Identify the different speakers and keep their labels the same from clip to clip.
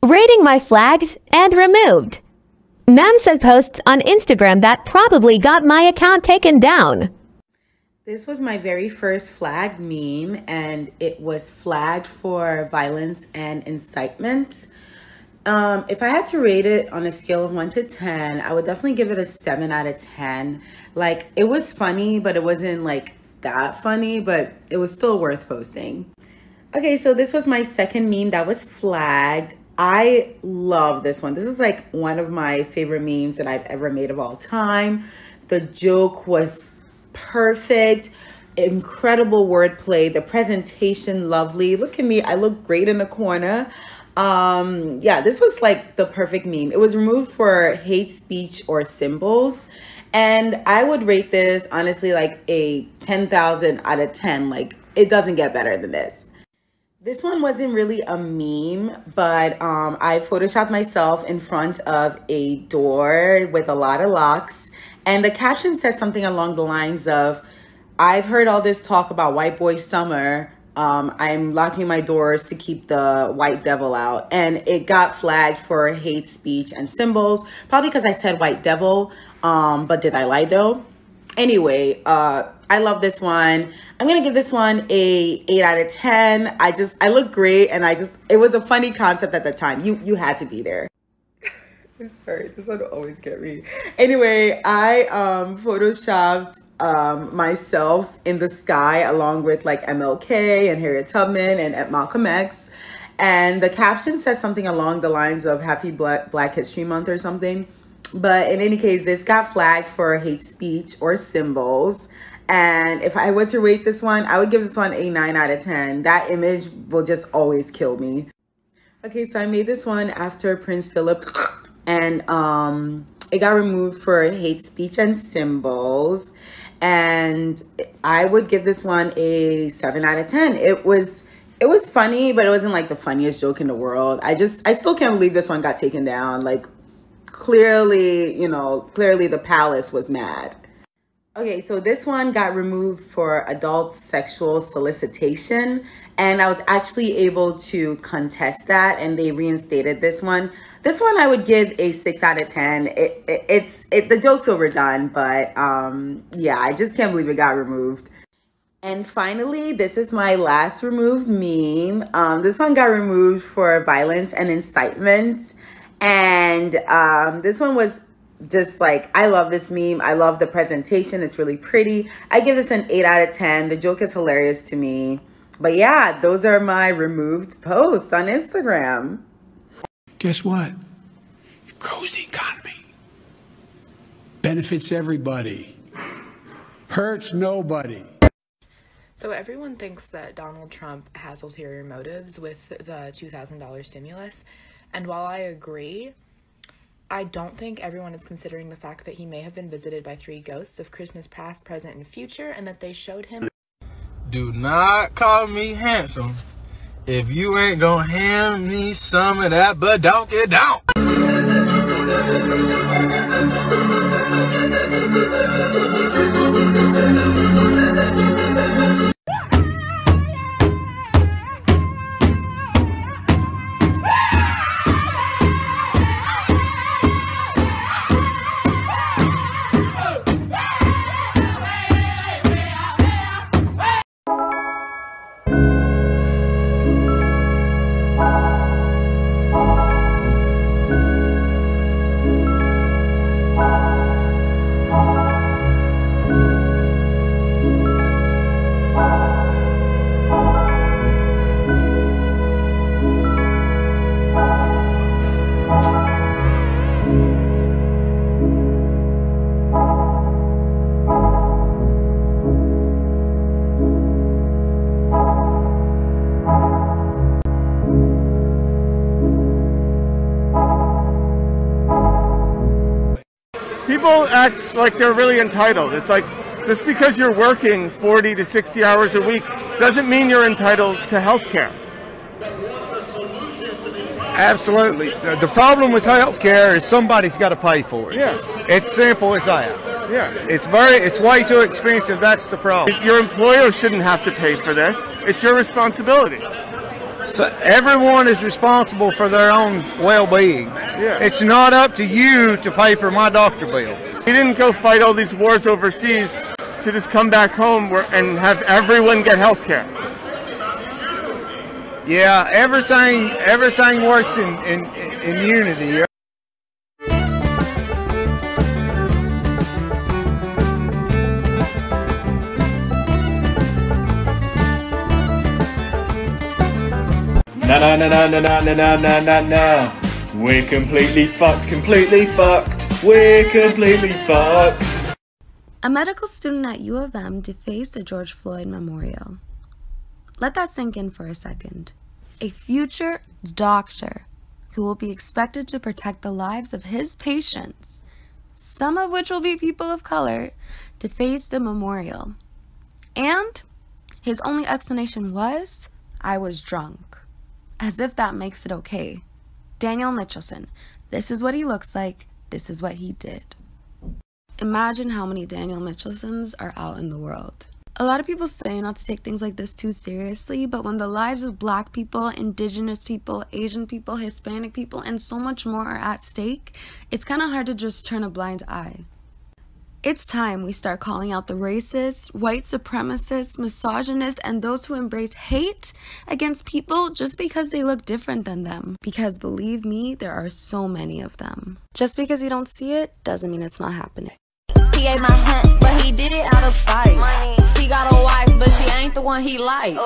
Speaker 1: Rating my flagged and removed. Ma'am said posts on Instagram that probably got my account taken down.
Speaker 2: This was my very first flagged meme, and it was flagged for violence and incitement. If I had to rate it on a scale of 1 to 10, I would definitely give it a 7 out of 10. Like, it was funny, but it wasn't like that funny, but it was still worth posting. Okay, so this was my second meme that was flagged. I love this one. This is like one of my favorite memes that I've ever made of all time. The joke was perfect, incredible wordplay, the presentation lovely. Look at me, I look great in the corner. Yeah, this was like the perfect meme. It was removed for hate speech or symbols, and I would rate this honestly like a 10,000 out of 10. Like, it doesn't get better than this. This one wasn't really a meme, but I photoshopped myself in front of a door with a lot of locks, and the caption said something along the lines of, "I've heard all this talk about white boy summer. I'm locking my doors to keep the white devil out." And it got flagged for hate speech and symbols, probably because I said white devil, but did I lie though? Anyway, I love this one. I'm gonna give this one a 8 out of 10. I look great, and it was a funny concept at the time. You had to be there. I'm sorry, this one will always get me. Anyway, I photoshopped myself in the sky along with like MLK and Harriet Tubman and Malcolm X. And the caption said something along the lines of Happy Black History Month or something. But in any case, this got flagged for hate speech or symbols. And if I were to rate this one, I would give this one a 9 out of 10. That image will just always kill me. Okay, so I made this one after Prince Philip, and it got removed for hate speech and symbols. And I would give this one a 7 out of 10. It was funny, but it wasn't like the funniest joke in the world. I still can't believe this one got taken down. Like, clearly the palace was mad. Okay, so this one got removed for adult sexual solicitation, and I was actually able to contest that, and they reinstated this one. This one I would give a 6 out of 10. The joke's overdone, but yeah, I just can't believe it got removed. And finally, this is my last removed meme. This one got removed for violence and incitement, and this one was just like, I love this meme. I love the presentation. It's really pretty. I give this an 8 out of 10. The joke is hilarious to me. But yeah, those are my removed posts on Instagram.
Speaker 3: Guess what? It grows the economy. Benefits everybody. Hurts nobody.
Speaker 4: So everyone thinks that Donald Trump has ulterior motives with the $2,000 stimulus. And while I agree, I don't think everyone is considering the fact that he may have been visited by 3 ghosts of Christmas past, present, and future, and that they showed him.
Speaker 5: Do not call me handsome if you ain't gonna hand me some of that, but don't get down.
Speaker 6: People act like they're really entitled. It's like, just because you're working 40 to 60 hours a week doesn't mean you're entitled to health care.
Speaker 7: Absolutely. The problem with health care is somebody's got to pay for it.
Speaker 6: Yeah.
Speaker 7: It's simple as that.
Speaker 6: Yeah.
Speaker 7: It's way too expensive. That's the problem.
Speaker 6: Your employer shouldn't have to pay for this. It's your responsibility.
Speaker 7: So everyone is responsible for their own well-being.
Speaker 6: Yeah.
Speaker 7: It's not up to you to pay for my doctor bill.
Speaker 6: He didn't go fight all these wars overseas to just come back home and have everyone get health care.
Speaker 7: Yeah, everything works in unity.
Speaker 8: No. We're completely fucked, We're completely fucked.
Speaker 9: A medical student at U of M defaced the George Floyd Memorial. Let that sink in for a second. A future doctor who will be expected to protect the lives of his patients, some of which will be people of color, defaced the memorial. And his only explanation was, I was drunk. As if that makes it okay. Daniel Mitchelson, this is what he looks like, this is what he did. Imagine how many Daniel Mitchelsons are out in the world. A lot of people say not to take things like this too seriously, but when the lives of Black people, Indigenous people, Asian people, Hispanic people, and so much more are at stake, it's kind of hard to just turn a blind eye. It's time we start calling out the racist, white supremacist, misogynist, and those who embrace hate against people just because they look different than them. Because believe me, there are so many of them. Just because you don't see it doesn't mean it's not happening.
Speaker 10: He ate my hunt, but he did it out of spite. He got a wife, but she ain't the one he liked.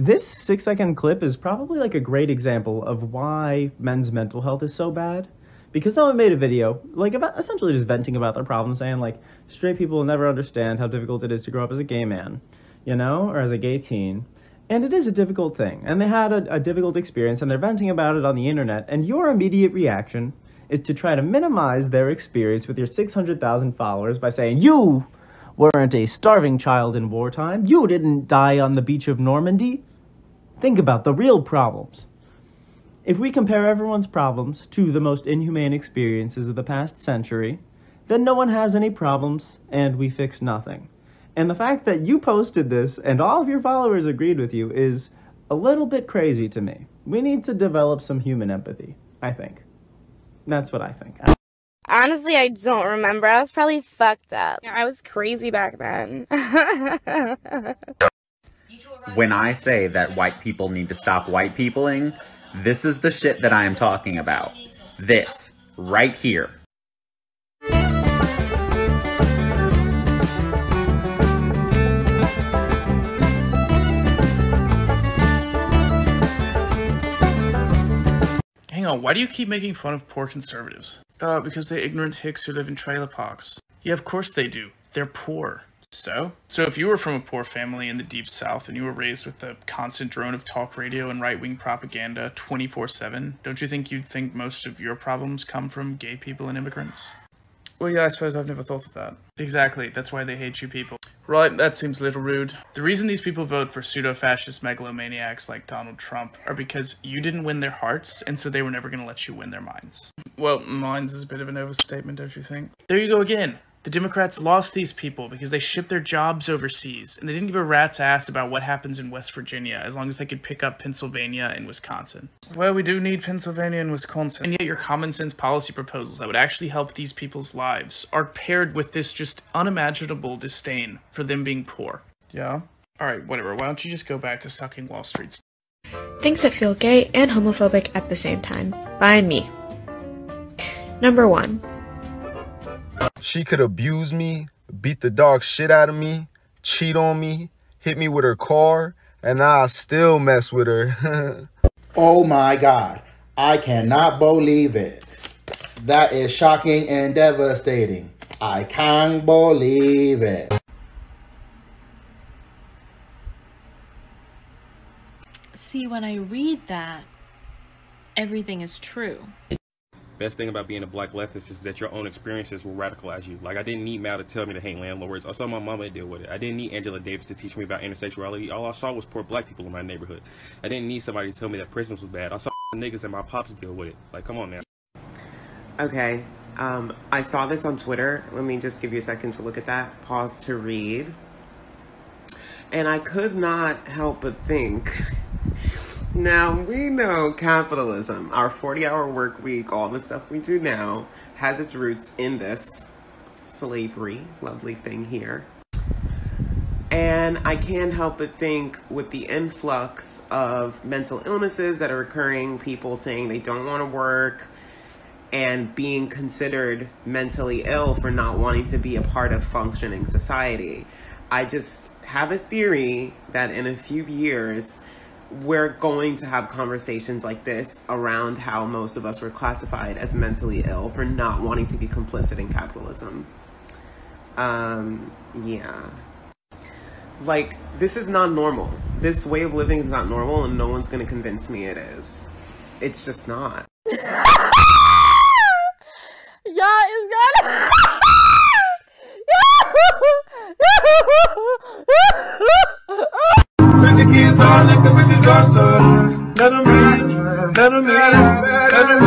Speaker 11: This 6-second clip is probably like a great example of why men's mental health is so bad. Because someone made a video, like, about essentially just venting about their problems, saying, like, straight people will never understand how difficult it is to grow up as a gay man, you know, or as a gay teen. And it is a difficult thing. And they had a difficult experience, and they're venting about it on the internet, and your immediate reaction is to try to minimize their experience with your 600,000 followers by saying, you weren't a starving child in wartime, you didn't die on the beach of Normandy. Think about the real problems. If we compare everyone's problems to the most inhumane experiences of the past century, then no one has any problems, and we fix nothing. And the fact that you posted this and all of your followers agreed with you is a little bit crazy to me. We need to develop some human empathy, I think. That's what I think.
Speaker 12: Honestly, I don't remember. I was probably fucked up. I was crazy back then.
Speaker 13: When I say that white people need to stop white peopling, this is the shit that I am talking about. This, right here.
Speaker 14: Hang on, why do you keep making fun of poor conservatives?
Speaker 15: Because they're ignorant hicks who live in trailer parks.
Speaker 14: Yeah, of course they do. They're poor.
Speaker 15: So?
Speaker 14: So if you were from a poor family in the Deep South and you were raised with the constant drone of talk radio and right-wing propaganda 24/7, don't you think you'd think most of your problems come from gay people and immigrants?
Speaker 15: Well, yeah, I suppose I've never thought of that.
Speaker 14: Exactly, that's why they hate you people.
Speaker 15: Right, that seems a little rude.
Speaker 14: The reason these people vote for pseudo-fascist megalomaniacs like Donald Trump are because you didn't win their hearts, and so they were never going to let you win their minds.
Speaker 15: Well, minds is a bit of an overstatement, don't you think?
Speaker 14: There you go again. The Democrats lost these people because they shipped their jobs overseas, and they didn't give a rat's ass about what happens in West Virginia as long as they could pick up Pennsylvania and Wisconsin.
Speaker 15: Well, we do need Pennsylvania and Wisconsin.
Speaker 14: And yet your common sense policy proposals that would actually help these people's lives are paired with this just unimaginable disdain for them being poor.
Speaker 15: Yeah?
Speaker 14: Alright, whatever. Why don't you just go back to sucking Wall Street's?
Speaker 16: Things that feel gay and homophobic at the same time. By me. Number 1.
Speaker 17: She could abuse me, beat the dog shit out of me, cheat on me, hit me with her car, and I'll still mess with her.
Speaker 18: Oh my God, I cannot believe it. That is shocking and devastating. I can't believe it.
Speaker 19: See, when I read that, everything is true. Best thing about being a black leftist is that your own experiences will radicalize you. Like, I didn't need Mal to tell me to hate landlords. I saw my mama deal with it. I didn't need Angela Davis to teach me about intersexuality. All I saw was poor black people in my neighborhood. I didn't need somebody to tell me that prisons was bad. I saw niggas and my pops deal with it. Like, come on now.
Speaker 20: Okay, I saw this on Twitter. Let me just give you a second to look at that. Pause to read. And I could not help but think... Now, we know capitalism, our 40-hour work week, all the stuff we do now, has its roots in this slavery, lovely thing here. And I can't help but think with the influx of mental illnesses that are occurring, people saying they don't want to work, and being considered mentally ill for not wanting to be a part of functioning society. I just have a theory that in a few years, we're going to have conversations like this around how most of us were classified as mentally ill for not wanting to be complicit in capitalism. Yeah. Like, this is not normal. This way of living is not normal, and no one's gonna convince me it is. It's just not.
Speaker 12: Y'all is gonna...
Speaker 5: The kids all like the bitches are so. Let them in, let them in, let them in.